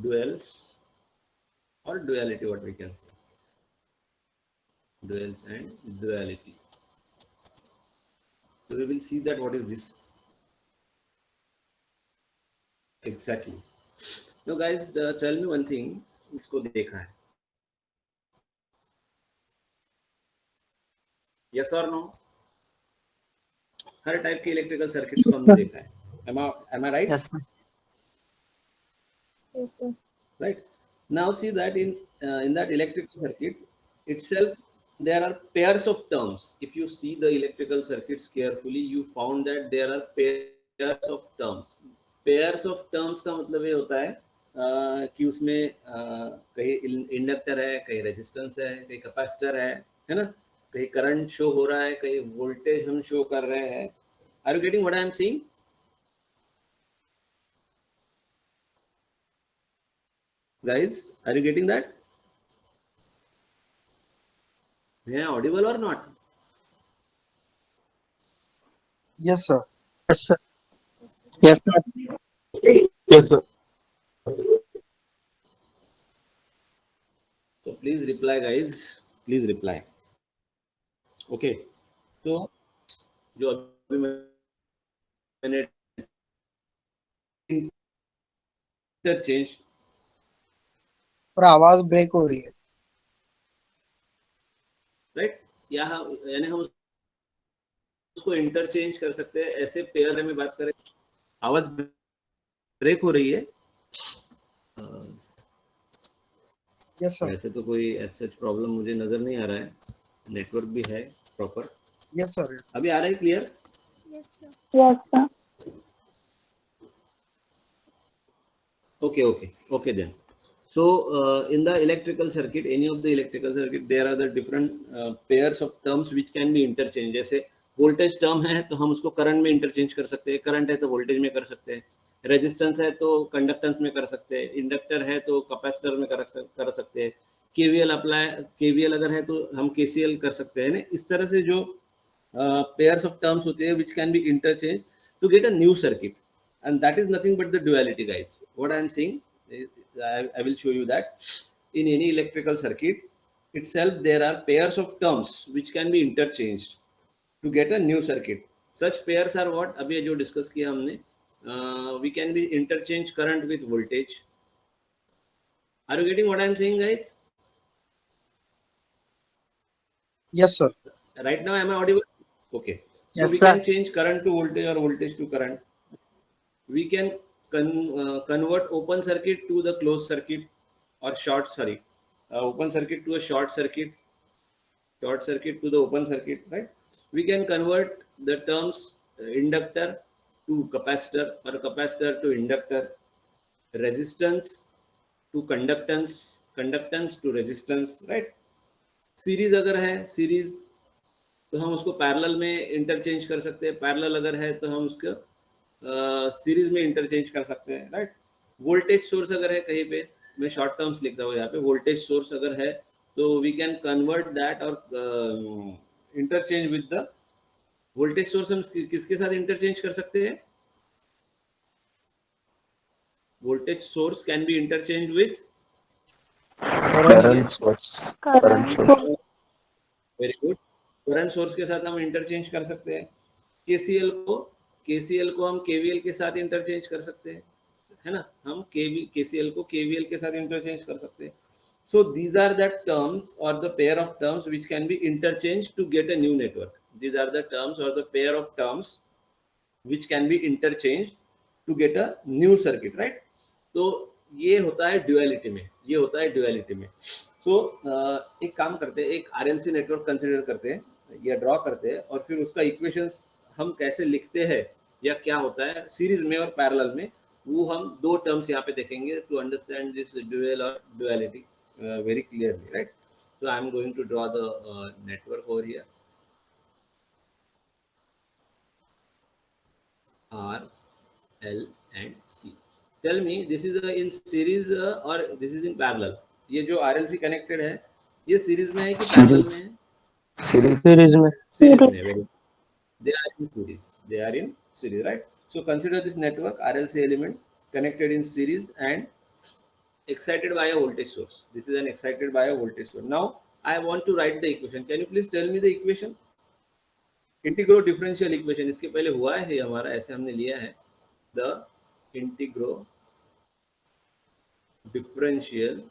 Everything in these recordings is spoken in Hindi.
duals or duality, what we can say, duals and duality. So we will see that what is this exactly. Now guys, tell me one thing, इसको देखा है, yes or no? Her type के इलेक्ट्रिकल सर्किट्स को हमने देखा है. Am I right? Yes, sir. Yes, sir. Right. Now see that in that electrical circuit itself, there are pairs of terms. If you see the electrical circuits carefully, you found that there are pairs of terms. Pairs of terms का मतलब ये होता है कि उसमें कहीं इंडक्टर है, कहीं रेजिस्टेंस है, कहीं कैपेसिटर है ना, कहीं करंट शो हो रहा है, कहीं वोल्टेज हम शो कर रहे हैं. Are you getting what I am saying? Guys, are you getting that? Yeah, audible or not? Yes, sir. Yes, sir. Yes, sir. Yes, sir. So please reply, guys. Please reply. Okay. So जो अभी मैंने इंटरचेंज, पर आवाज ब्रेक हो रही है. राइट, यहाँ यानी हम उसको इंटरचेंज कर सकते हैं ऐसे पेयर में बात करें. आवाज ब्रेक हो रही है. Yes, sir. वैसे तो कोई ऐसा प्रॉब्लम मुझे नजर नहीं आ रहा है, नेटवर्क भी है प्रॉपर. Yes, sir. Yes. अभी आ रहा है clear? Yes, sir. Yes, sir. Okay then. So in the electrical circuit, any of the electrical circuit, there are the different pairs of terms which can be interchanged. जैसे वोल्टेज टर्म है तो हम उसको करंट में इंटरचेंज कर सकते हैं, करंट है तो वोल्टेज में कर सकते हैं, रेजिस्टेंस है तो कंडक्टेंस में कर सकते हैं, इंडक्टर है तो कैपेसिटर में कर सकते हैं, केवीएल अगर है तो हम केसीएल कर सकते हैं ना. इस तरह से जो pairs of terms होते हैं which can be interchanged to get a new circuit, and that is nothing but the duality, guys. What I am saying, I will show you that in any electrical circuit itself there are pairs of terms which can be interchanged to get a new circuit. Such pairs are what? अभी जो डिस्कस किया हमने, we can be interchange current with voltage. Are you getting what I am saying, guys? Yes, sir. Right now, am I audible? Okay. So Yes, we sir. can change current to voltage or voltage to current. We can convert open circuit to the closed circuit, or open circuit to a short circuit to the open circuit, right? We can convert the terms inductor to capacitor, or capacitor to inductor, resistance to conductance, conductance to resistance, right? Series अगर है, सीरीज तो हम उसको पैरेलल में इंटरचेंज कर सकते हैं, पैरेलल अगर है तो हम उसको सीरीज में इंटरचेंज कर सकते हैं, राइट. वोल्टेज सोर्स अगर है कहीं पे, मैं शॉर्ट टर्म्स लिखता हूँ यहाँ पे, वोल्टेज सोर्स अगर है तो वी कैन कन्वर्ट दैट और interchange with the voltage source. हम किसके साथ इंटरचेंज कर सकते हैं? Voltage source can be interchange with Current source. Current source. Very good. Current source के साथ हम इंटरचेंज कर सकते हैं. केसीएल को हम केवीएल के साथ इंटरचेंज कर सकते हैं, है ना. हम केसीएल को केवीएल के साथ इंटरचेंज कर सकते हैं. So these are the terms और the pair of terms which can be interchange to get a new network. These are the terms और the pair of terms which can be interchange to get a new circuit, right. तो ये होता है ड्युअलिटी में, सो एक काम करते हैं, एक आरएलसी नेटवर्क कंसीडर करते हैं या ड्रॉ करते हैं, और फिर उसका इक्वेशंस हम कैसे लिखते हैं या क्या होता है सीरीज में और पैरेलल में, वो हम दो टर्म्स यहाँ पे देखेंगे टू अंडरस्टैंड दिस ड्यूअल और duality very clearly, right. So I am going to draw the network over here. R, L and C. Tell me, this is in series or this is in parallel? ये जो RLC connected है, ये सीरीज में है कि पैरेलल में है? Series में. Series में. Very. They are in series, right? So consider this network RLC element connected in series and excited by a voltage source. This is an excited by a voltage source. Now I want to write the equation. Can you please tell me the equation? Integro differential equation, इसके पहले हुआ है हमारा, ऐसे हमने लिया है द इंटीग्रो डिफरेंशियल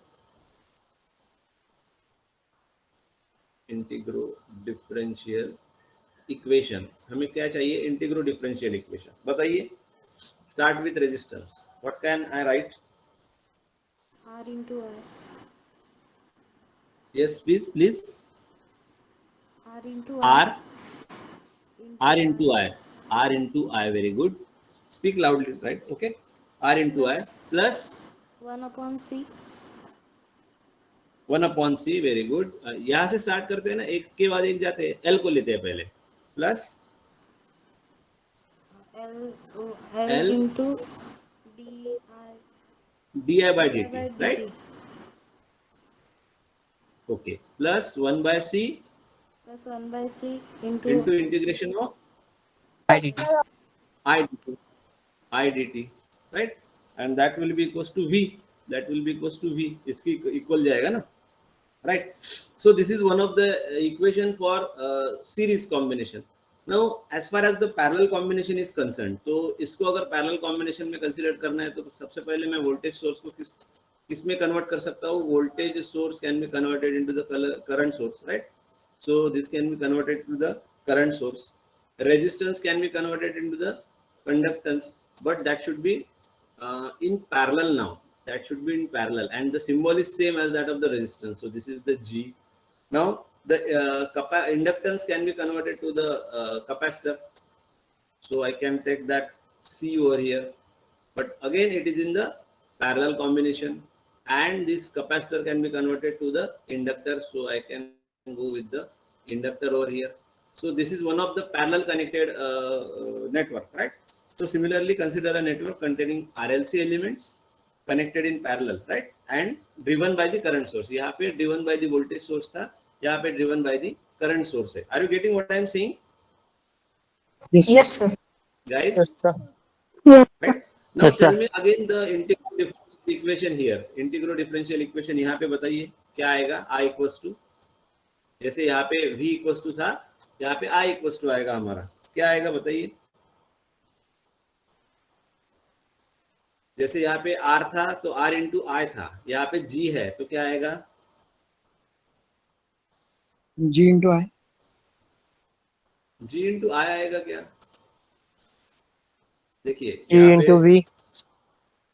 इक्वेशन. हमें क्या चाहिए? इंटीग्रो डिफरेंशियल इक्वेशन. बताइए. Start with resistance. What can I right? R into I. Yes please. R into R. I. R into I. R into I. Very good. Speak loudly, right? Okay. R into I plus 1 upon C. 1 upon C. Very good. यहाँ से स्टार्ट करते हैं ना, एक के बाद एक जाते हैं. L को लेते हैं पहले. Plus L into di by dt, right? Okay. Plus 1 by C plus 1 by C into integration of IDT. I dt, right? And that will be equals to V. That will be equals to V. इसकी equal जाएगा ना, right? So this is one of the equation for series combination. Now as far as the parallel combination is concerned, तो इसको अगर parallel combination में consider करना है तो सबसे पहले मैं voltage source को किस में convert कर सकता हूँ? Voltage source can be converted into the current source, right? So this can be converted to the current source. Resistance can be converted into the conductance, but that should be in parallel now. That should be in parallel, and the symbol is same as that of the resistance. So this is the G. Now the inductance can be converted to the capacitor. So I can take that C over here, but again it is in the parallel combination, and this capacitor can be converted to the inductor. So I can go with the inductor over here. So this is one of the parallel connected network, right? So similarly, consider a network containing RLC elements connected in parallel, right? And driven by the current source. यहाँ पे driven by the voltage source था, यहाँ पे driven by the current source है. Are you getting what I am saying? Yes, sir. Guys? Yes, sir. Right? Now Yes, tell sir. me again the integral differential equation here. Integral differential equation यहाँ पे बताइए क्या आएगा? I equals to, जैसे यहाँ पे V equals to था, यहाँ पे I equals to आएगा हमारा. क्या आएगा बताइए? जैसे यहाँ पे R था तो R into I था, यहाँ पे G है तो क्या आएगा? G into I. G into I आएगा क्या? देखिए G into V.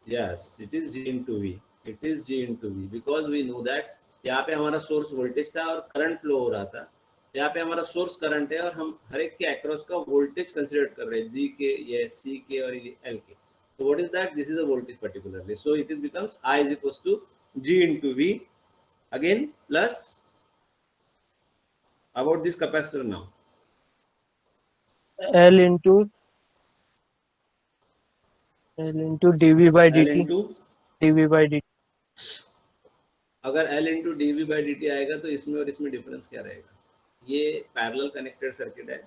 Yes, it is G into V. It is G into V because we know that यहाँ पे हमारा सोर्स वोल्टेज था और करंट फ्लो हो रहा था. यहाँ पे हमारा सोर्स करंट है और हम हर एक के अक्रॉस का वोल्टेज कंसीडर कर रहे हैं, G के, ये C के और ये L के. So what is that? This is a voltage particularly. So it is becomes I is equals to G into V again plus about this capacitor now. L into dV by L dt. into dV by dt. अगर L into dV by dt आएगा तो इसमें और इसमें डिफरेंस क्या रहेगा? ये पैरेलल कनेक्टेड सर्किट है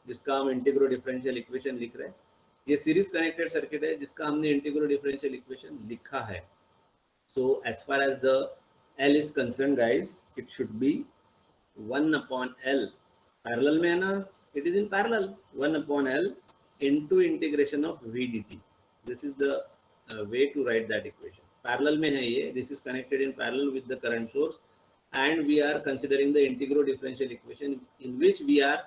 जिसका हम इंटीग्रो डिफरेंशियल इक्वेशन लिख रहे हैं. ये सीरीज कनेक्टेड सर्किट है जिसका हमने इंटीग्रो डिफरेंशियल इक्वेशन लिखा है. So as far as the L is concern guys, it should be 1 upon L. Parallel में है ना, it is in parallel. 1 upon L into integration of V dt. This is the way to write that equation. Parallel में है ये, this is connected in parallel with the current source, and we are considering the integral differential equation in which we are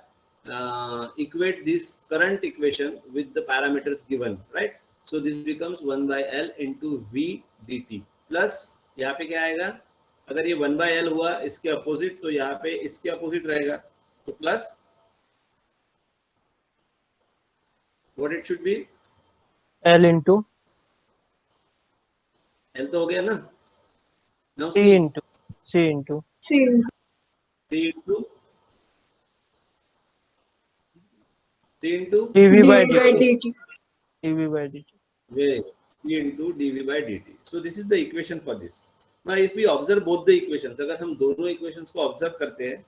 equate this current equation with the parameters given, right? So this becomes 1 by L into V dt plus यहाँ पे क्या आएगा? अगर ये 1 by L हुआ इसके अपोजिट, तो यहाँ पे इसके अपोजिट रहेगा, तो plus what it should be? L into L तो हो गया ना. Now C into C into C into dV by dt. dV by dt. C into dV by dt. So this is the equation for this. Now if we observe both the equations, अगर हम दोनों equations को observe करते हैं,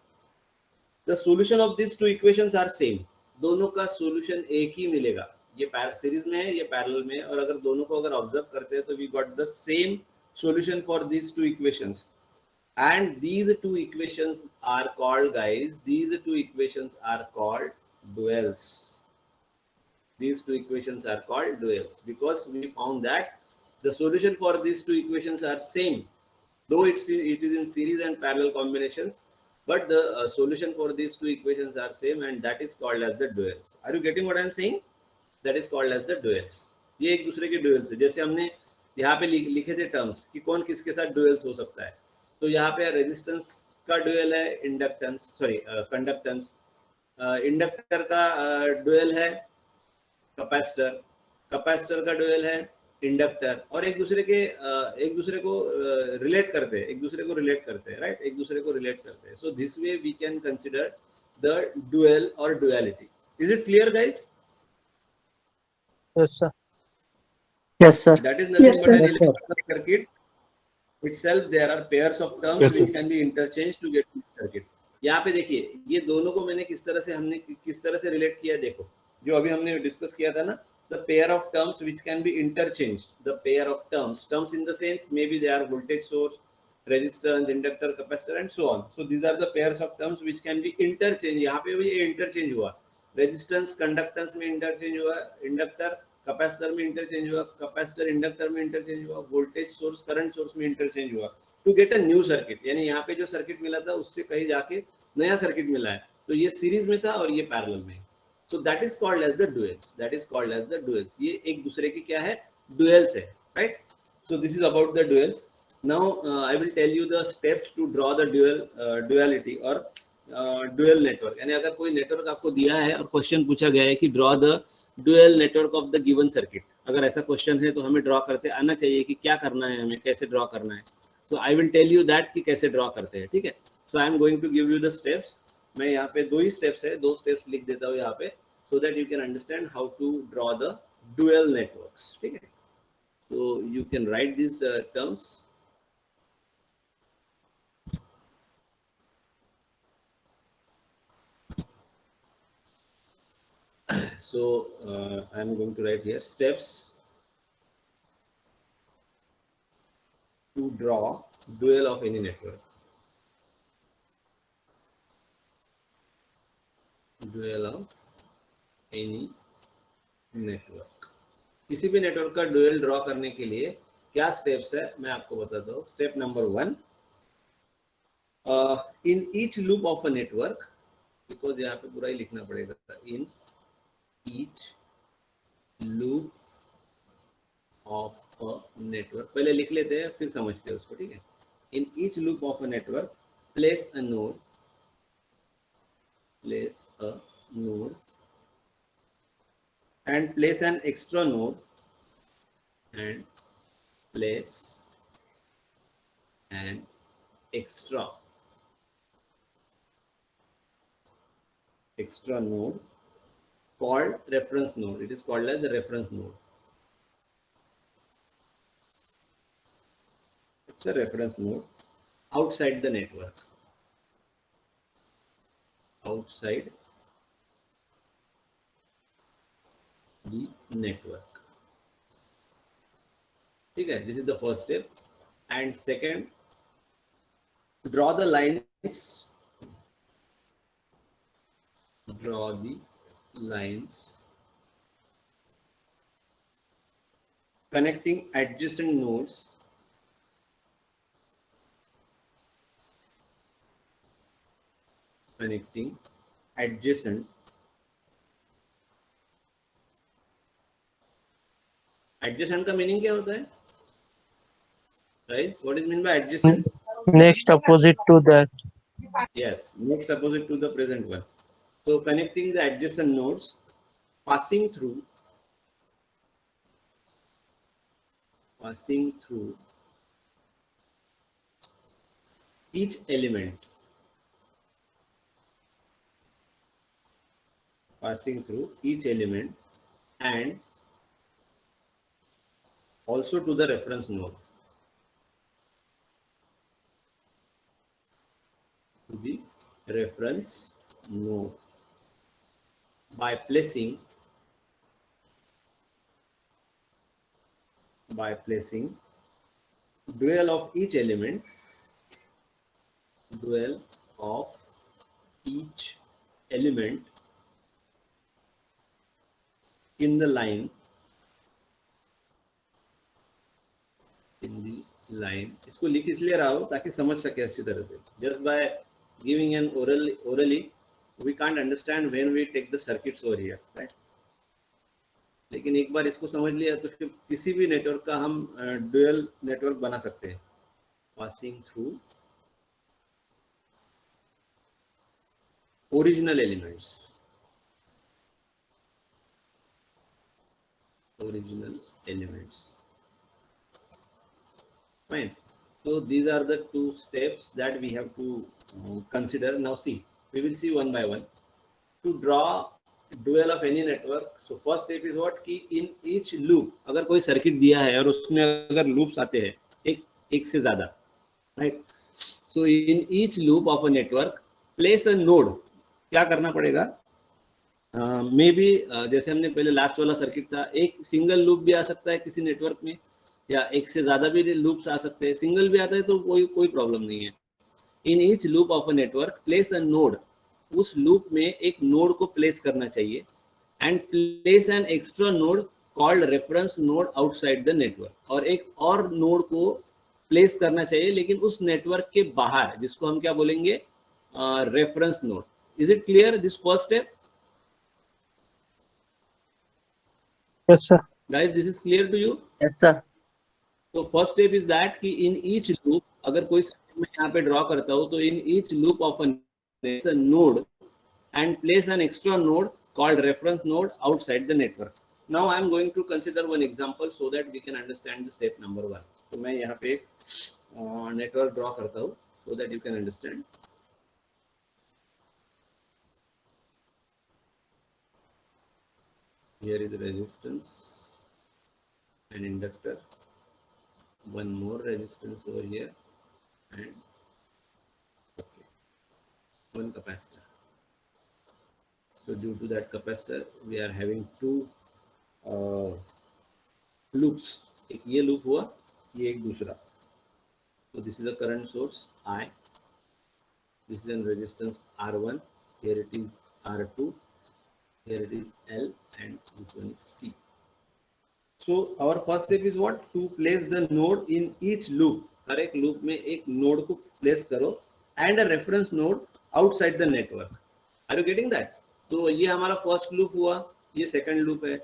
the solution of these two equations are same. दोनों का solution एक ही मिलेगा. ये सीरीज में है, ये पैरेलल में है, और अगर दोनों को अगर ऑब्जर्व करते हैं तो we got the same solution for these two equations. And these two equations are called, guys, these two equations are called duals. These two equations are called duals because we found that the solution for these two equations are same, though it is in series and parallel combinations, but the solution for these two equations are same, and that is called as the duals. Are you getting what I am saying? That is called as the duals. ये एक दूसरे के duals है. जैसे हमने यहाँ पे लिखे थे terms कि कौन किसके साथ duals हो सकता है. तो यहाँ पे resistance का dual है inductance, sorry conductance. इंडक्टर का dual है कैपेसिटर, कैपेसिटर का डुअल है इंडक्टर, और एक दूसरे को रिलेट करते हैं, राइट, एक दूसरे को रिलेट करते हैं. So this way we can consider the dual और duality. Is it clear guys? Yes, sir. Yes, sir. That is nothing Yes, but sir. an electrical circuit itself. There are pairs of terms Yes, which sir. can be interchanged to get circuit. यहाँ पे देखिए ये दोनों को मैंने किस तरह से रिलेट किया. देखो जो अभी हमने डिस्कस किया था ना, the pair of terms which can be interchanged, the pair of terms in the sense maybe they are voltage source, resistance, inductor, capacitor and so on. So these are the pairs of terms which can be interchanged. यहाँ पे भी ये interchange हुआ, resistance conductance में interchange हुआ, inductor कैपेसिटर में इंटरचेंज हुआ, कैपेसिटर इंडक्टर में इंटरचेंज हुआ, वोल्टेज सोर्स करंट सोर्स में इंटरचेंज हुआ to get a new circuit. यानी यहाँ पे जो सर्किट मिला था उससे कहीं जाके नया सर्किट मिला है. तो ये सीरीज में था और ये पैरेलल में. So that is called as the duals. That is called as the duals. ये एक दूसरे की क्या है? Duals है, right? So this is about the duals. Now I will tell you the steps to draw the duality or dual network. यानी अगर कोई नेटवर्क आपको दिया है और क्वेश्चन पूछा गया है कि draw the dual network of the given circuit. अगर ऐसा क्वेश्चन है तो हमें ड्रॉ करते आना चाहिए कि क्या करना है, हमें कैसे ड्रॉ करना है. So I will tell you that कि कैसे ड्रॉ करते हैं, ठीक है. So I am going to give you the steps. मैं यहाँ पे दो ही स्टेप्स है, दो स्टेप्स लिख देता हूँ यहाँ पे, so that you can understand how to draw the dual networks. ठीक है. So you can write these terms. So I am going to write here steps to draw dual of any network. Dual of any network. किसी भी नेटवर्क का डुअल ड्रॉ करने के लिए क्या स्टेप्स है मैं आपको बताता हूँ. Step number 1, in each loop of a network, because यहाँ पे पूरा ही लिखना पड़ेगा, इन each loop of a network. पहले लिख लेते हैं फिर समझते हैं उसको, ठीक है. इन each loop of a network place a node, and place an extra node and place an extra node called reference node. It is called as the reference node. It's a reference node outside the network. Outside the network. Okay, this is the first step. And second, draw the lines. Draw the lines connecting adjacent nodes. Connecting adjacent का मीनिंग क्या होता है? Guys, what is meant by adjacent? Next opposite to that. Yes, next opposite to the present one. So connecting the adjacent nodes, passing through each element. Passing through each element and also to the reference node. To the reference node by placing dual of each element, dual of each element in the line, in the line, इसको लिख इसलिए रहा हूँ ताकि समझ सके अच्छी तरह से. Just by giving an orally we can't understand when we take the circuits over here, right? लेकिन एक बार इसको समझ लिया तो फिर किसी भी नेटवर्क का हम ड्यूअल नेटवर्क बना सकते हैं. Passing through original elements, original elements. Fine. So these are the two steps that we have to consider. Now see, we will see one by one. To draw dual of any network, so first step is what, कि in each loop, अगर कोई सर्किट दिया है और उसमें अगर लूप्स आते हैं एक से ज्यादा, right? So in each loop of a network, place a node. क्या करना पड़ेगा? मे बी जैसे हमने पहले लास्ट वाला सर्किट था, एक सिंगल लूप भी आ सकता है किसी नेटवर्क में, या एक से ज्यादा भी लूप्स आ सकते हैं. सिंगल भी आता है तो कोई प्रॉब्लम नहीं है. इन each loop of a network place a node. उस लूप में एक नोड को प्लेस करना चाहिए. And place an extra node called reference node outside the network. और एक और नोड को प्लेस करना चाहिए लेकिन उस नेटवर्क के बाहर, जिसको हम क्या बोलेंगे, reference node. Is it clear this first step? Yes, sir. Guys, this is clear to you? Yes, sir. So first step is that कि in each loop, अगर कोई सर्किट मैं यहाँ पे ड्रॉ करता हूँ तो in each loop of a node and place an extra node called reference node outside the network. Now I am going to consider one example so that we can understand the step number 1. तो मैं यहाँ पे नेटवर्क ड्रॉ करता हूँ so that you can understand. Here is the resistance, an inductor, one more resistance over here, and okay, one capacitor. So due to that capacitor, we are having two loops. एक ये loop हुआ, ये एक दूसरा. So this is a current source I. This is a resistance R1. Here it is R2. Here it is L, and this one is C. So our first step is what? To place the node in each loop. हर एक loop में एक node को place करो and a reference node outside the network. Are you getting that? तो ये हमारा first loop हुआ, ये second loop है.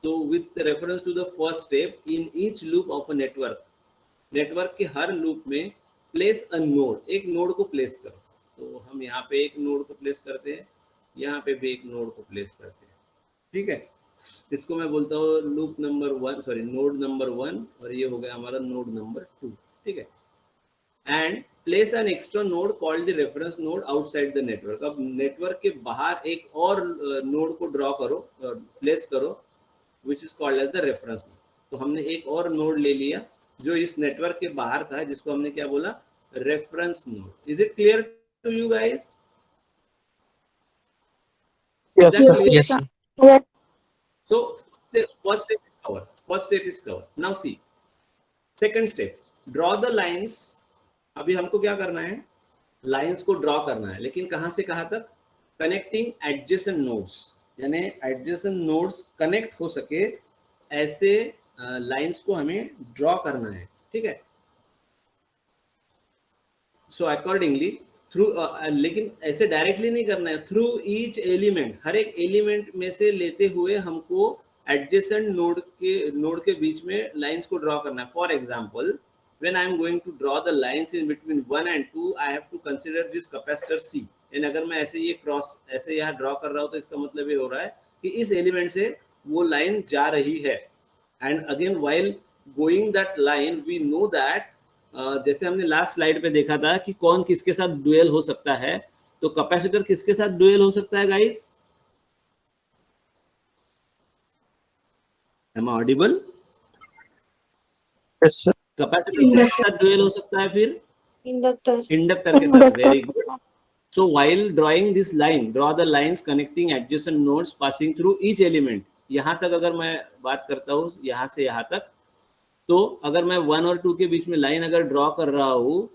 तो with reference to the first step, in each loop of a network के हर loop में place a node, एक node को place करो. तो हम यहाँ पे एक node को place करते हैं, यहाँ पे भी एक नोड को प्लेस करते हैं. ठीक है, इसको मैं बोलता हूँ loop number 1, sorry node number 1, और ये हो गया हमारा नोड नंबर 2. ठीक है. And place an extra node called the reference node outside the network. अब नेटवर्क के बाहर एक और नोड को ड्रॉ करो, प्लेस करो, which is called as the reference node. तो हमने एक और नोड ले लिया जो इस नेटवर्क के बाहर था, जिसको हमने क्या बोला, reference node. Is it clear to you guys? Yes, sir. Yes, sir. So the first step is covered. First step is covered. Now see, second step, draw the lines. अभी हमको क्या करना है, लाइंस को ड्रॉ करना है, लेकिन कहां से कहां तक? कनेक्टिंग एडजेसेंट नोड्स, यानी एडजेसेंट नोड्स कनेक्ट हो सके ऐसे लाइंस को हमें ड्रॉ करना है. ठीक है. सो अकॉर्डिंगली थ्रू, लेकिन ऐसे डायरेक्टली नहीं करना है. थ्रू ईच एलिमेंट, हर एक एलिमेंट में से लेते हुए हमको एडजेसेंट नोड के बीच में लाइंस को ड्रॉ करना है. For example, when I am going to draw the lines in between 1 and 2, I have to consider this capacitor C. And अगर मैं ऐसे ये क्रॉस ऐसे यहाँ ड्रॉ कर रहा हूँ तो इसका मतलब ये हो रहा है कि इस एलिमेंट से वो लाइन जा रही है. And again while going that line, we know that, जैसे हमने लास्ट स्लाइड पे देखा था कि कौन किसके साथ ड्यूएल हो सकता है. तो कैपेसिटर किसके साथ ड्यूएल हो सकता है guys? Am I audible? Yes, sir. Capacitor किसके साथ ड्यूएल हो सकता है? फिर इंडक्टर. इंडक्टर के साथ. Very good. So while drawing this line, draw the lines connecting adjacent nodes passing through each element. यहाँ तक अगर मैं बात करता हूँ, यहाँ से यहाँ तक, तो अगर मैं 1 और 2 के बीच में लाइन अगर ड्रॉ कर रहा हूँ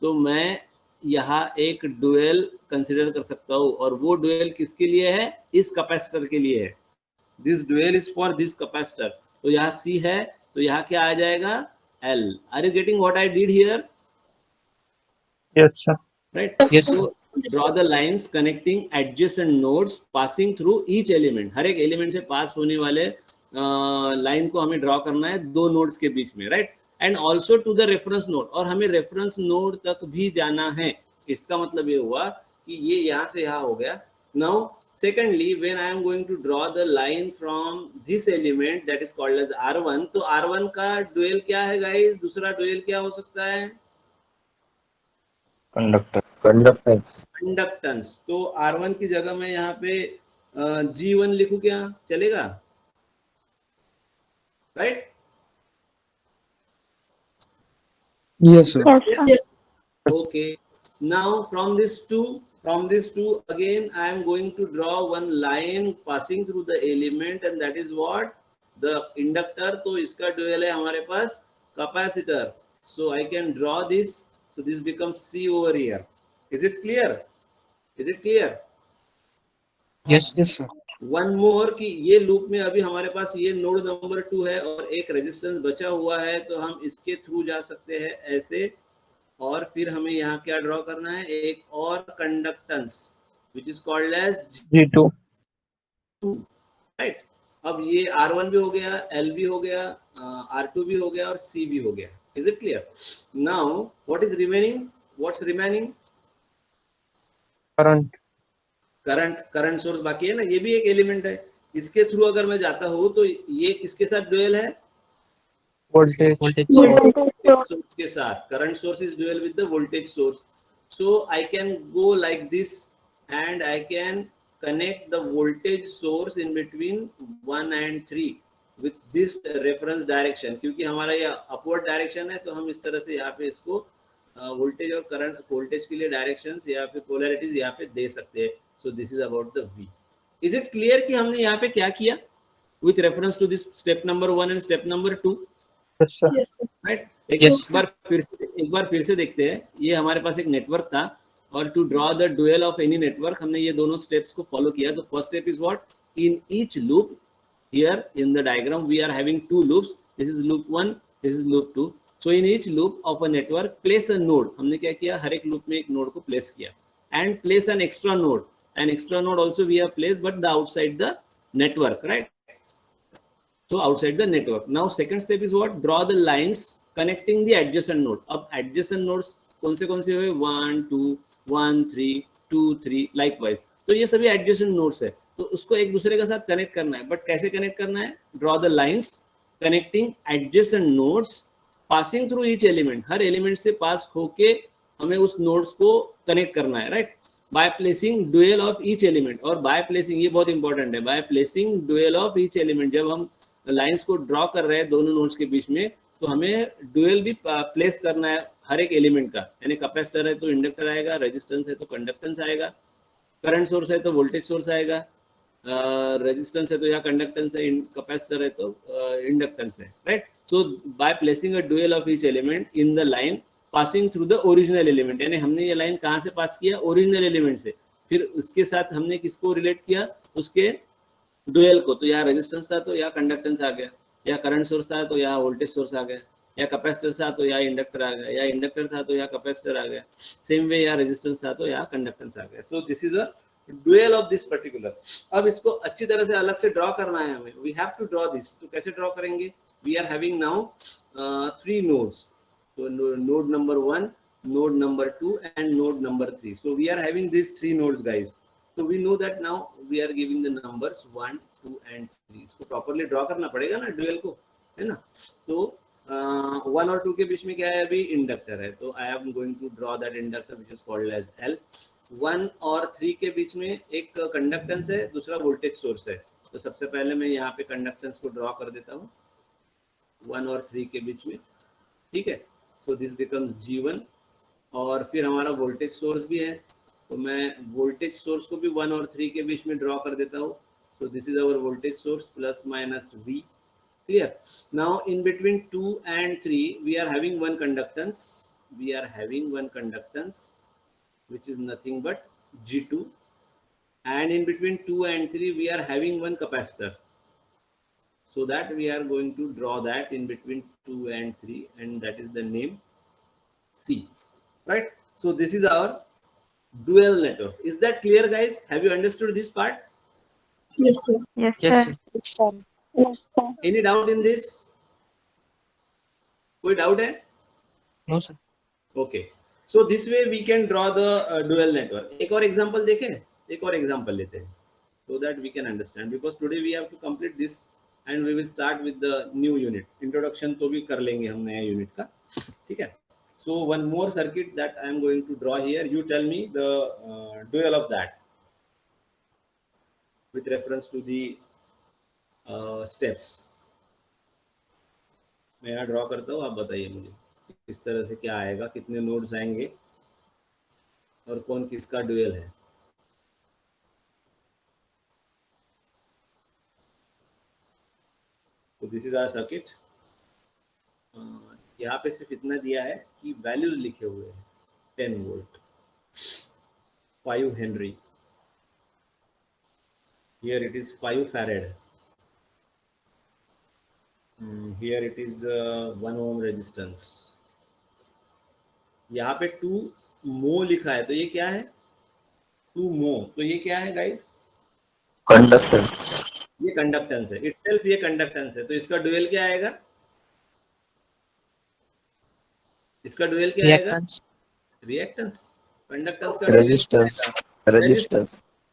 तो मैं यहाँ एक डुएल कंसिडर कर सकता हूँ, और वो डुएल किसके लिए है? इस कैपेसिटर के लिए है। This dual is for this capacitor. तो यहाँ C है, तो यहाँ क्या आ जाएगा? L. Are you getting what I did here? Yes, sir. Right? Yes, So draw the lines connecting adjacent nodes passing through each element. हर एक एलिमेंट से पास होने वाले लाइन को हमें ड्रॉ करना है दो नोड्स के बीच में, right? And also to the reference node, और हमें रेफरेंस नोड तक भी जाना है। इसका मतलब ये हुआ कि ये यहाँ से यहाँ हो गया। Now secondly, when I am going to draw the line from this element that is called as R1, तो R1 का डुएल क्या है गाइस? दूसरा डुएल क्या हो सकता है? कंडक्टेंस। तो R1 की जगह मैं यहाँ पे G1 लिखूं क्या? चलेगा? Right? Yes, sir. Okay. Now from this two again I am going to draw one line passing through the element, and that is what? The inductor. तो इसका डुएल है हमारे पास capacitor. So I can draw this. So this becomes C over here. Is it clear? Is it clear? Yes. Yes, sir. One more कि ये लूप में अभी हमारे पास ये नोड नंबर 2 है और एक रेजिस्टेंस बचा हुआ है, तो हम इसके थ्रू जा सकते हैं ऐसे, और फिर हमें यहाँ क्या ड्रॉ करना है? एक और conductance which is called as G2. Right? अब ये R1 भी हो गया, L भी हो गया, R2 भी हो गया और C भी हो गया. Is it clear? Now what is remaining? What's remaining? Current source बाकी है ना, ये भी एक एलिमेंट है. इसके थ्रू अगर मैं जाता हूँ तो ये किसके साथ डुएल है? Voltage. सोर्स के साथ. Current source is dual with the voltage source. So I can go like this and I can connect the voltage source in between 1 and 3 with this reference direction. क्योंकि हमारा ये अपवर्ड डायरेक्शन है, तो हम इस तरह से यहाँ पे इसको वोल्टेज और करंट, वोल्टेज के लिए डायरेक्शंस यहाँ पे पोलैरिटीज यहाँ पे दे सकते हैं. So this is about the V. Is it clear कि हमने यहाँ पे क्या किया with reference to this step number 1 and step number 2? Yes, sir. Right? Yes. एक बार फिर से देखते हैं. ये हमारे पास एक नेटवर्क था, और to draw the dual of any network हमने ये दोनों स्टेप्स को फॉलो किया. तो first step is what? In each loop, here in the diagram we are having two loops. This is loop 1, this is loop 2. So in each loop of a network place a node. हमने क्या किया? हर एक लूप में एक नोड को प्लेस किया. And place an extra node. An extra node also we have placed, but the outside the network, right? So outside the network. Now second step is what? Draw the lines connecting the adjacent node. अब adjacent nodes कौन से हुए? 1 2 1 3 2 3 likewise. तो ये सभी adjacent nodes है, तो उसको एक दूसरे के साथ कनेक्ट करना है. बट कैसे कनेक्ट करना है? Draw the lines connecting adjacent nodes passing through each element. Her element से पास होके हमें उस नोड्स को कनेक्ट करना है, right? By placing dual of each element. और by placing, ये बहुत इंपॉर्टेंट है, by placing dual of each element. जब हम लाइंस को ड्रॉ कर रहे हैं दोनों नोड्स के बीच में, तो हमें डुएल भी प्लेस करना है हर एक एलिमेंट का. यानी कैपेसिटर है तो इंडक्टर आएगा, रेजिस्टेंस है तो कंडक्टेंस आएगा, करंट सोर्स है तो वोल्टेज सोर्स आएगा, रेजिस्टेंस है तो या कंडक्टेंस है, कैपेसिटर है तो इंडक्टेंस है, right? So by placing a dual of each element in the line passing through the original element. यानी हमने ये लाइन कहाँ से पास किया? ओरिजिनल एलिमेंट से. फिर उसके साथ हमने किसको रिलेट किया? उसके डुएल को. तो यहाँ रेजिस्टेंस था तो यहाँ कंडक्टेंस आ गया, या करंट सोर्स था तो यहाँ वोल्टेज सोर्स आ गया, या कैपेसिटर था तो यहाँ इंडक्टर आ गया, या इंडक्टर था तो यहाँ कैपेसिटर आ गया. सेम वे यहाँ रेजिस्टेंस था तो यहाँ कंडक्टेंस आ गया. So this is a dual of this particular. अब इसको अच्छी तरह से अलग से ड्रॉ करना है हमें. We have to draw this. तो कैसे ड्रॉ करेंगे? We are having now 3 nodes. So node number 1, node number 2 and node number 3. So we are having these 3 nodes, guys. So we know that now we are giving the numbers 1 2 and 3. इसको properly draw करना पड़ेगा ना dual को, है ना? तो 1 और 2 के बीच में क्या है? अभी इंडक्टर है, तो I am going to draw that inductor which is called as L. 1 और 3 के बीच में एक कंडक्टेंस है, दूसरा वोल्टेज सोर्स है. तो सबसे पहले मैं यहाँ पे कंडक्टेंस को ड्रॉ कर देता हूँ 1 और 3 के बीच में, ठीक है? So this becomes G1. और फिर हमारा वोल्टेज सोर्स भी है, तो मैं वोल्टेज सोर्स को भी 1 और 3 के बीच में ड्रॉ कर देता हूँ. सो this is our voltage source plus minus V. Clear? Now in between 2 and 3 we are having one conductance, which is nothing but G2, and in between 2 and 3 we are having one capacitor, so that we are going to draw that in between 2 and 3, and that is the name C, right? So this is our dual network. Is that clear, guys? Have you understood this part? Yes, sir. Yes, sir. Any doubt in this? कोई doubt है? No, sir. Okay. So this way we can draw the dual network. एक और example देखें, एक और example लेते हैं, so that we can understand, because today we have to complete this and we will start with the new unit. Introduction तो भी कर लेंगे हम नया unit का, ठीक है? So one more circuit that I am going to draw here. You tell me the dual of that with reference to the steps. मैं यहाँ ड्रॉ करता हूँ, आप बताइए मुझे इस तरह से क्या आएगा, कितने नोड्स आएंगे और कौन किसका ड्यूअल है. तो दिस इज आवर सर्किट. यहाँ पे सिर्फ इतना दिया है कि वैल्यूज लिखे हुए हैं. 10 volt, 5 Henry, here it is 5 farad, here it is 1 ohm resistance. यहाँ पे 2 mho लिखा है, तो ये क्या है? 2 mho. तो ये क्या है गाइस? कंडक्टेंस. ये कंडक्टेंस है, इटसेल्फ ये कंडक्टेंस है. तो इसका ड्यूअल क्या आएगा? इसका ड्यूअल क्या आएगा? रिएक्टेंस. कंडक्टेंस का रेजिस्टेंस.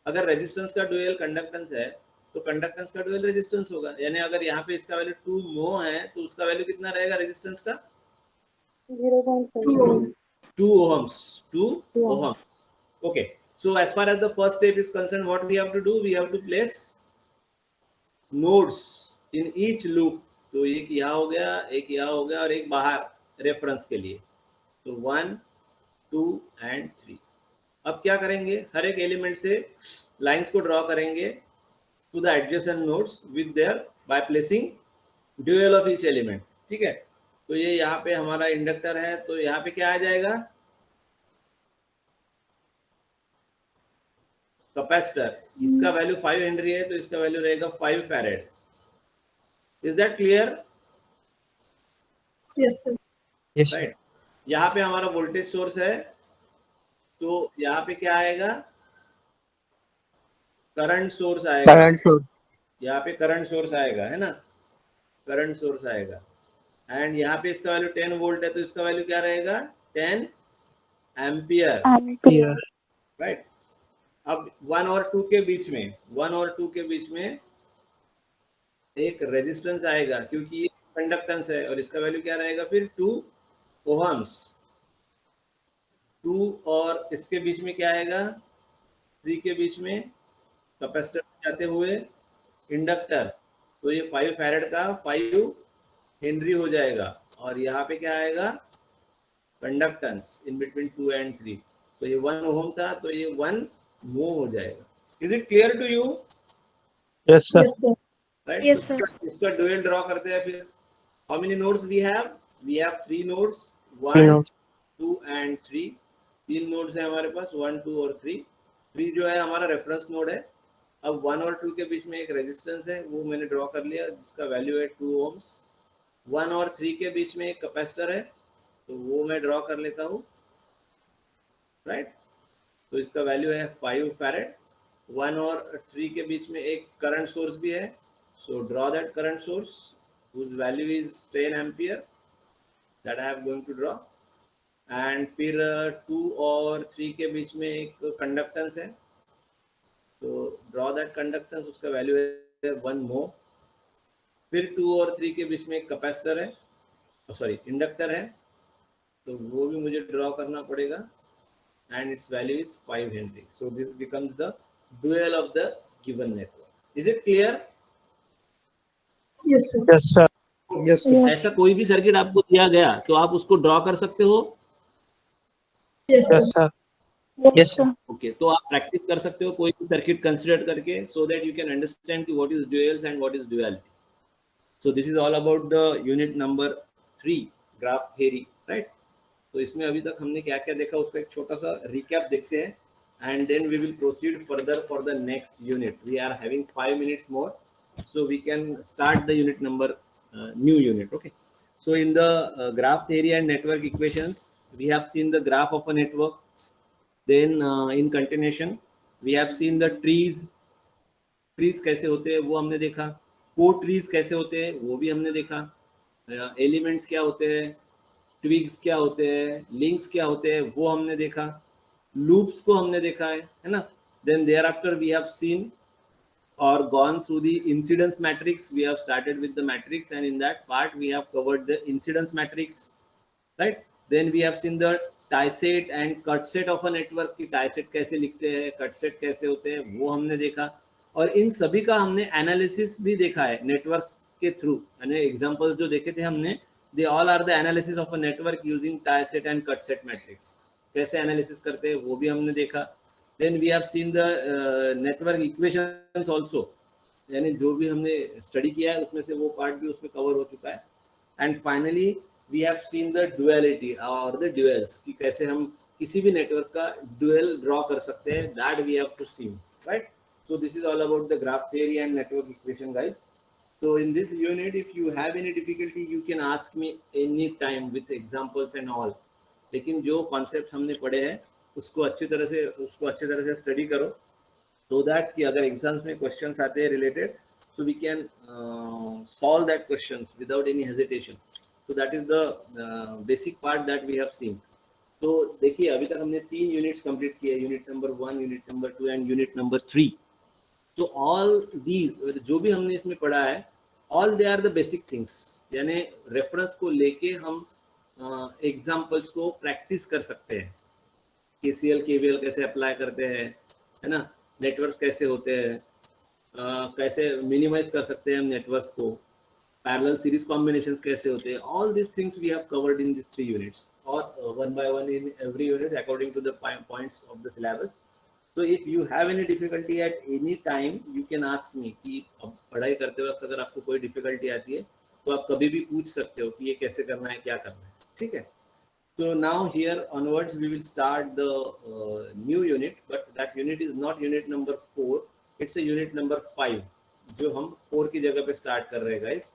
अगर रेजिस्टेंस का ड्यूअल कंडक्टेंस है तो कंडक्टेंस का ड्यूअल रेजिस्टेंस होगा. यानी अगर यहाँ पे इसका वैल्यू 2 mho है तो उसका वैल्यू कितना रहेगा रेजिस्टेंस का? 2 ohms. 2 ohms. Okay. So as far as the first step is concerned, what we have to do? We have to place nodes in each loop. तो एक यहाँ हो गया, एक यहाँ हो गया और एक बाहर रेफरेंस के लिए. तो 1, 2 and 3. अब क्या करेंगे? हर एक एलिमेंट से लाइंस को ड्रॉ करेंगे to the adjacent nodes with their by placing dual of each element. ठीक है. तो ये यहाँ पे हमारा इंडक्टर है, तो यहाँ पे क्या आ जाएगा? कैपेसिटर. इसका वैल्यू 5 हेनरी है तो इसका वैल्यू रहेगा 5 farad. Is that clear? Yes, sir. Yes. Right. यहाँ पे हमारा वोल्टेज सोर्स है, तो यहाँ पे क्या आएगा? करंट सोर्स आएगा. Current source. यहाँ पे करंट सोर्स आएगा, है ना? करंट सोर्स आएगा. एंड यहाँ पे इसका वैल्यू 10 वोल्ट है तो इसका वैल्यू क्या रहेगा? 10 एम्पियर. राइट. अब 1 और 2 के बीच में एक रेजिस्टेंस आएगा क्योंकि ये कंडक्टेंस है और इसका वैल्यू क्या रहेगा फिर? 2 ओहम्स. 2 और इसके बीच में क्या आएगा? 3 के बीच में कैपेसिटर जाते हुए इंडक्टर. तो ये 5 फैरेड का 5 हेनरी हो जाएगा और यहाँ पे क्या आएगा? Conductance in between 2 and 3. तो ये 1 ओहम था तो ये 1 mho हो जाएगा. Is it clear to you? Yes, sir. Yes, sir. Right. Yes, sir. इसका ड्यूअल ड्रॉ करते हैं फिर. How many nodes we have? We have 3 nodes, 1, 2 and 3. 3 nodes है हमारे पास, 1, 2 और 3. 3 जो है हमारा रेफरेंस नोड है. अब 1 और 2 के बीच में एक रेजिस्टेंस है, वो मैंने ड्रॉ कर लिया जिसका वैल्यू है 2 ohms. 1 और 3 के बीच में एक कैपेसिटर है तो वो मैं ड्रॉ कर लेता हूँ. राइट. तो इसका वैल्यू है 5 फैरेड. 1 और 3 के बीच में एक करंट सोर्स भी है, so draw that current source whose value is 10 ampere that I am going to draw. And फिर 2 और 3 के बीच में एक कंडक्टेंस है, तो ड्रॉ दैट कंडक्टेंस, उसका वैल्यू है 1 mho. फिर 2 और 3 के बीच में एक कैपेसिटर है, सॉरी इंडक्टर है, तो वो भी मुझे ड्रॉ करना पड़ेगा and its value is 5 Henry. So this becomes the dual of the given network. Is it clear? Yes, sir. Yes, sir. Yes sir. ऐसा कोई भी सर्किट आपको दिया गया तो आप उसको ड्रॉ कर सकते हो. Yes, sir. Yes, sir. Yes, sir. Okay, तो आप प्रैक्टिस कर सकते हो कोई भी सर्किट कंसीडर करके, so that you can understand कि what is duals and what is duality. So this is all about the unit number 3, graph theory, right? तो इसमें अभी तक हमने क्या क्या देखा उसका एक छोटा सा रिकैप देखते हैं, and then we will proceed further for the next unit. We are having 5 minutes more, so we can start the unit number new unit. Okay, so in the graph theory and network equations, we have seen the graph of a network. Then in continuation we have seen the trees कैसे होते हैं वो हमने देखा, कोड ट्रीज कैसे होते हैं वो भी हमने देखा, एलिमेंट्स क्या होते हैं, ट्विग्स क्या होते हैं, लिंक्स क्या होते हैं वो हमने देखा, लूप्स को हमने देखा है ना. Then there after we have seen or gone through the incidence matrix. We have started with the matrix, and in that part we have covered the incidence matrix, right? Then we have seen the tie set and cut set of a network की tie set कैसे लिखते हैं, cut set कैसे होते हैं वो हमने देखा, और इन सभी का हमने एनालिसिस भी देखा है नेटवर्क्स के थ्रू. यानी एग्जांपल्स जो देखे थे हमने, they all are the analysis of a network using tie set and cut set matrix. कैसे एनालिसिस करते हैं वो भी हमने देखा. Then we have seen the network equations also, यानी जो भी हमने स्टडी किया है उसमें से वो पार्ट भी उसमें कवर हो चुका है. And finally we have seen the duality और द ड्यूअल्स कि कैसे हम किसी भी नेटवर्क का ड्यूअल ड्रॉ कर सकते हैं. That we have to see, right? So this is all about the graph theory and network equation, guys. So in this unit, if you have any difficulty, you can ask me any time with examples and all. लेकिन जो कॉन्सेप्ट हमने पढ़े हैं उसको अच्छी तरह से स्टडी करो, सो दैट कि अगर एग्जाम्स में क्वेश्चंस आते हैं related, so we can solve that questions without any hesitation. So that is the basic part that we have seen. तो देखिए अभी तक हमने 3 यूनिट्स कंप्लीट किए, unit number 1, unit number 2 and unit number 3. तो ऑल दीज जो भी हमने इसमें पढ़ा है, all they are the basic things, यानी रेफरेंस को लेके हम एग्जाम्पल्स को प्रैक्टिस कर सकते हैं. KCL KVL कैसे अप्लाई करते हैं, है ना, नेटवर्क्स कैसे होते हैं, कैसे मिनिमाइज कर सकते हैं हम नेटवर्क्स को, पैरेलल सीरीज कॉम्बिनेशंस कैसे होते हैं, all this things we have covered in this 3 units, और one by one in every unit according to the points of the syllabus. तो if you have any difficulty at any time, you can ask me कि अब पढ़ाई करते वक्त अगर आपको कोई डिफिकल्टी आती है तो आप कभी भी पूछ सकते हो कि ये कैसे करना है, क्या करना है, ठीक है. So now here onwards we will start the new unit, but that unit is not unit number 4, it's a unit number 5 जो हम 4 की जगह पे start कर रहे हैं guys,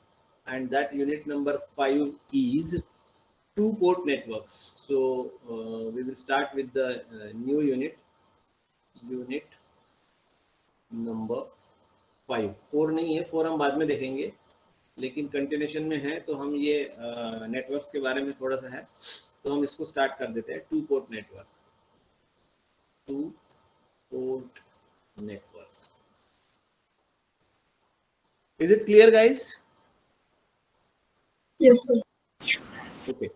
and that unit number 5 is 2 port networks. So we will start with the new unit number 5. 4 नहीं है, 4 हम बाद में देखेंगे, लेकिन कंटिन्यूशन में है तो हम ये नेटवर्क्स के बारे में थोड़ा सा है तो हम इसको स्टार्ट कर देते हैं. 2 port network, 2 port network. Is it clear guys? Yes, sir. Okay,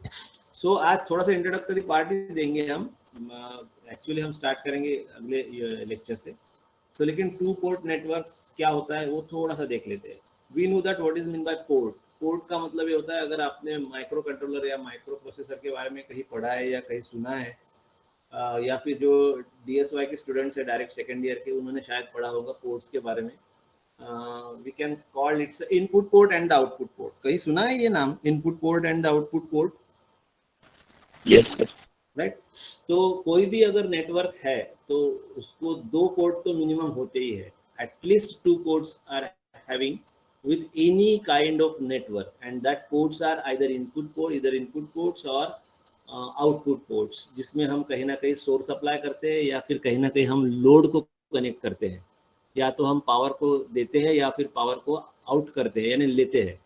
so आज थोड़ा सा इंट्रोडक्टरी पार्ट ही देंगे हम. एक्चुअली हम स्टार्ट करेंगे अगले लेक्चर से. सो लेकिन 2 पोर्ट नेटवर्क्स क्या होता है वो थोड़ा सा देख लेते हैं. We know that what is mean by port. Port का मतलब ये होता है, अगर आपने माइक्रो कंट्रोलर या माइक्रो प्रोसेसर के बारे में कहीं पढ़ा है या कहीं सुना है, या फिर जो DSY के स्टूडेंट्स है डायरेक्ट सेकेंड ईयर के, उन्होंने शायद पढ़ा होगा पोर्ट्स के बारे में. We can call its input port and output port. कहीं सुना है ये नाम, input port and output port? Yes, sir. Right. तो कोई भी अगर नेटवर्क है तो उसको 2 पोर्ट तो मिनिमम होते ही है. At least 2 ports are having with any kind of network, and that ports are either input ports or output ports, जिसमें हम कहीं ना कहीं सोर्स अप्लाई करते हैं या फिर कहीं ना कहीं हम लोड को कनेक्ट करते हैं, या तो हम पावर को देते हैं या फिर पावर को आउट करते हैं यानी लेते हैं.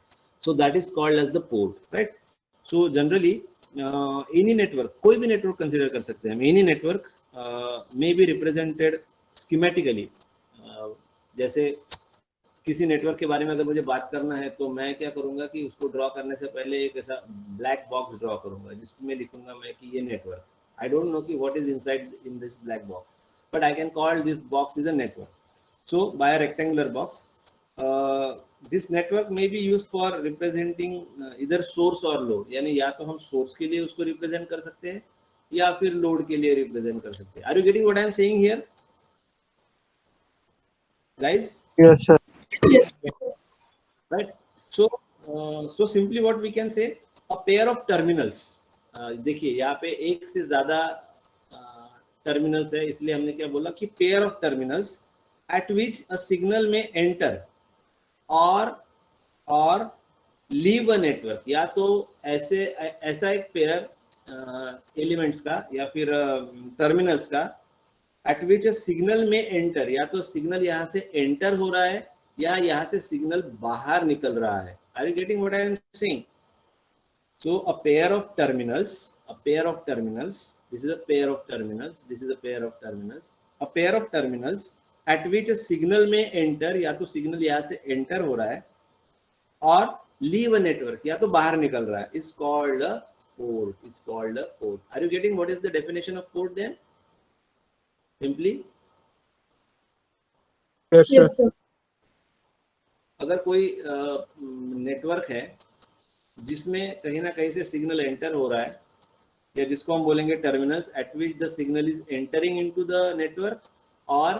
So that is called as the port, right. So generally any network, कोई भी नेटवर्क कंसिडर कर सकते हैं हम. Any network may be represented schematically. जैसे किसी नेटवर्क के बारे में अगर मुझे बात करना है तो मैं क्या करूंगा कि उसको ड्रॉ करने से पहले एक ऐसा ब्लैक बॉक्स ड्रॉ करूंगा जिसमें लिखूंगा मैं कि ये नेटवर्क. आई डोंट नो कि what is inside in this black box, but I can call this box is a network. So by a rectangular box, this network may be used for representing either source or load, यानी या तो हम सोर्स के लिए उसको रिप्रेजेंट कर सकते हैं या फिर लोड के लिए रिप्रेजेंट कर सकते हैं. Are you getting what I am saying here guys? Yes, sir. Yes. Right. So so simply what we can say, a pair of terminals. देखिए यहाँ पे एक से ज्यादा टर्मिनल्स है, इसलिए हमने क्या बोला कि pair of terminals at which a signal में एंटर और लीव अ नेटवर्क, या तो ऐसा एक पेयर एलिमेंट्स का या फिर टर्मिनल्स का एट विच अ सिग्नल में एंटर, या तो सिग्नल यहाँ से एंटर हो रहा है या यहाँ से सिग्नल बाहर निकल रहा है. Are you getting what I am saying? So a pair of terminals, this is a pair of terminals, this is a pair of terminals, a pair of terminals at which a signal may enter, या तो सिग्नल यहाँ से एंटर हो रहा है और leave a network, या तो बाहर निकल रहा है, is called a port, is called a port. Are you getting what is the definition of port then? Simply, Yes, sir. Yes, sir. अगर कोई नेटवर्क है जिसमें कहीं ना कहीं से सिग्नल एंटर हो रहा है, या जिसको हम बोलेंगे terminals at which the signal is entering into the network, और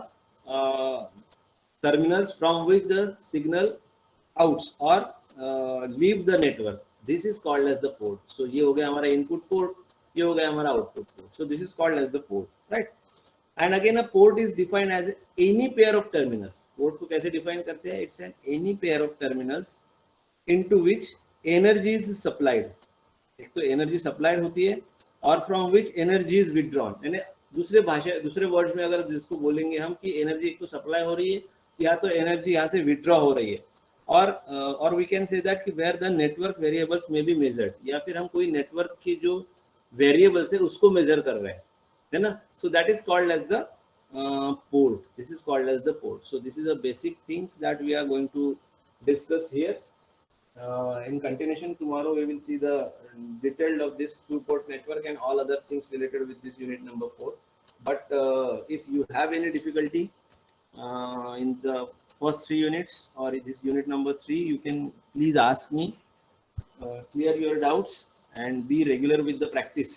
terminals from which the signal outs और leave the network, this is called as the port. So ये हो गया हमारा इनपुट पोर्ट, ये हो गया हमारा output port. So this is called as the port, right. And again a port is defined as any pair of terminals. Port को कैसे डिफाइन करते हैं? It's an any pair of terminals into which energy is supplied. एक तो एनर्जी सप्लाइड होती है और from which energy is withdrawn. यानी दूसरे वर्ड्स में अगर जिसको बोलेंगे हम कि एनर्जी एक तो सप्लाई हो रही है या तो एनर्जी यहाँ से विड्रॉ हो रही है, और वी कैन से दैट कि वेयर द नेटवर्क वेरिएबल्स में बी मेजर्ड, या फिर हम कोई नेटवर्क की जो वेरिएबल्स है उसको मेजर कर रहे हैं, है ना. So that is called as the port. This is called as the port. So this is the basic things that we are going to discuss here. In continuation, tomorrow we will see the detailed of this two-port network and all other things related with this unit number 4. But if you have any difficulty in the first 3 units or in this unit number 3, you can please ask me, clear your doubts and be regular with the practice.